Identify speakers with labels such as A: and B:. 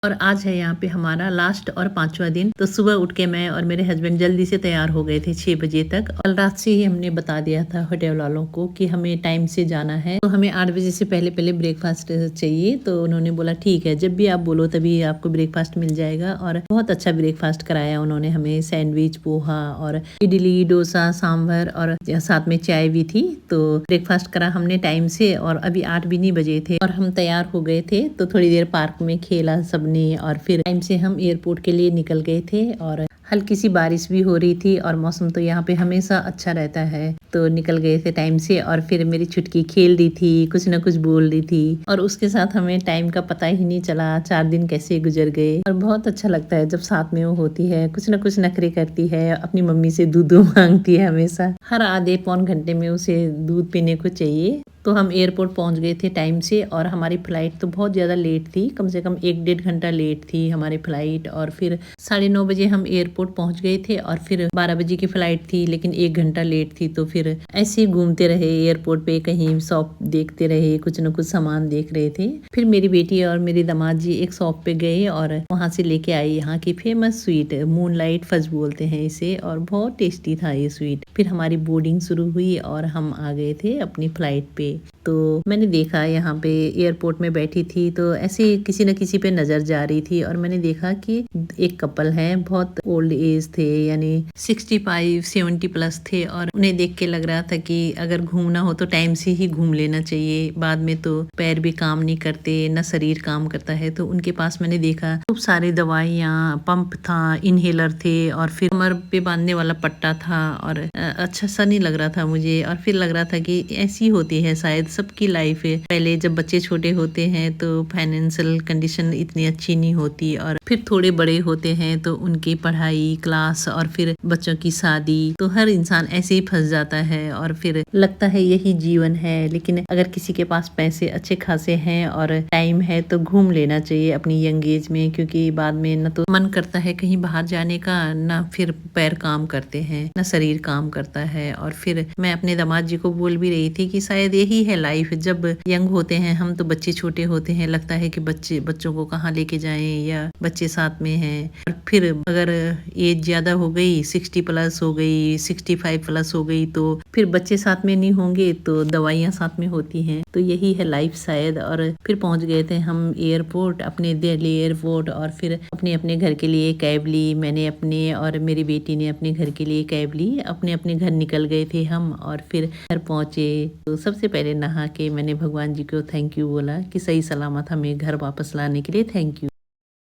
A: और आज है यहाँ पे हमारा लास्ट और 5वां दिन। तो सुबह उठ के मैं और मेरे हस्बैंड जल्दी से तैयार हो गए थे 6 बजे तक। कल रात से ही हमने बता दिया था होटल वालों को कि हमें टाइम से जाना है, तो हमें 8 बजे से पहले पहले ब्रेकफास्ट चाहिए। तो उन्होंने बोला ठीक है, जब भी आप बोलो तभी आपको ब्रेकफास्ट मिल जाएगा। और बहुत अच्छा ब्रेकफास्ट कराया उन्होंने हमें, सैंडविच, पोहा और इडली, डोसा, सांभर और साथ में चाय भी थी। तो ब्रेकफास्ट करा हमने टाइम से और अभी 8 भी नहीं बजे थे और हम तैयार हो गए थे। तो थोड़ी देर पार्क में खेला सबने और फिर टाइम से हम एयरपोर्ट के लिए निकल गए थे। और हल्की सी बारिश भी हो रही थी और मौसम तो यहाँ पे हमेशा अच्छा रहता है। तो निकल गए थे टाइम से और फिर मेरी छुटकी खेल रही थी, कुछ ना कुछ बोल रही थी और उसके साथ हमें टाइम का पता ही नहीं चला 4 दिन कैसे गुजर गए। और बहुत अच्छा लगता है जब साथ में वो होती है, कुछ ना कुछ नखरे करती है, अपनी मम्मी से दूध मांगती है हमेशा, हर आधे पौन घंटे में उसे दूध पीने को चाहिए। तो हम एयरपोर्ट पहुंच गए थे टाइम से और हमारी फ्लाइट तो बहुत ज़्यादा लेट थी, कम से कम 1-1.5 घंटा लेट थी हमारी फ्लाइट। और फिर 9:30 बजे हम एयरपोर्ट पहुंच गए थे और फिर 12 बजे की फ्लाइट थी, लेकिन 1 घंटा लेट थी। तो फिर ऐसे ही घूमते रहे एयरपोर्ट पे, कहीं शॉप देखते रहे, कुछ न कुछ सामान देख रहे थे। फिर मेरी बेटी और मेरी दामाद जी एक शॉप पे गए और वहाँ से लेके आई यहाँ की फेमस स्वीट, मूनलाइट फज बोलते हैं इसे, और बहुत टेस्टी था ये स्वीट। फिर हमारी बोर्डिंग शुरू हुई और हम आ गए थे अपनी फ्लाइट पे। तो मैंने देखा यहाँ पे एयरपोर्ट में बैठी थी तो ऐसे किसी न किसी पे नजर जा रही थी और मैंने देखा कि एक कपल है, बहुत ओल्ड एज थे, यानी 65-70 प्लस थे। और उन्हें देख के लग रहा था कि अगर घूमना हो तो टाइम से ही घूम लेना चाहिए, बाद में तो पैर भी काम नहीं करते, न शरीर काम करता है। तो उनके पास मैंने देखा खूब सारी दवाइयाँ, पंप था, इनहेलर थे और फिर कमर पे बांधने वाला पट्टा था। और अच्छा सा नहीं लग रहा था मुझे और फिर लग रहा था कि ऐसी होती है शायद सबकी लाइफ है। पहले जब बच्चे छोटे होते हैं तो फाइनेंशियल कंडीशन इतनी अच्छी नहीं होती और फिर थोड़े बड़े होते हैं तो उनकी पढ़ाई, क्लास और फिर बच्चों की शादी, तो हर इंसान ऐसे ही फंस जाता है और फिर लगता है यही जीवन है। लेकिन अगर किसी के पास पैसे अच्छे खासे हैं और टाइम है तो घूम लेना चाहिए अपनी यंग एज में, क्योंकि बाद में न तो मन करता है कहीं बाहर जाने का, न फिर पैर काम करते हैं, न शरीर काम करता है। और फिर मैं अपने दामाद जी को बोल भी रही थी कि शायद यही है लाइफ, जब यंग होते हैं हम तो बच्चे छोटे होते हैं, लगता है कि बच्चों को कहाँ लेके जाएं या बच्चे साथ में हैं। और फिर अगर एज ज्यादा हो गई, 60 प्लस हो गई, 65 प्लस हो गई, तो फिर बच्चे साथ में नहीं होंगे तो दवाइयाँ साथ में होती हैं। तो यही है लाइफ शायद। और फिर पहुंच गए थे हम एयरपोर्ट, अपने दिल्ली एयरपोर्ट, और फिर अपने अपने घर के लिए कैब ली। मैंने अपने और मेरी बेटी ने अपने घर के लिए कैब ली, अपने अपने घर निकल गए थे हम। और फिर घर पहुंचे तो सबसे पहले नहा के मैंने भगवान जी को थैंक यू बोला कि सही सलामत हमें घर वापस लाने के लिए, थैंक यू।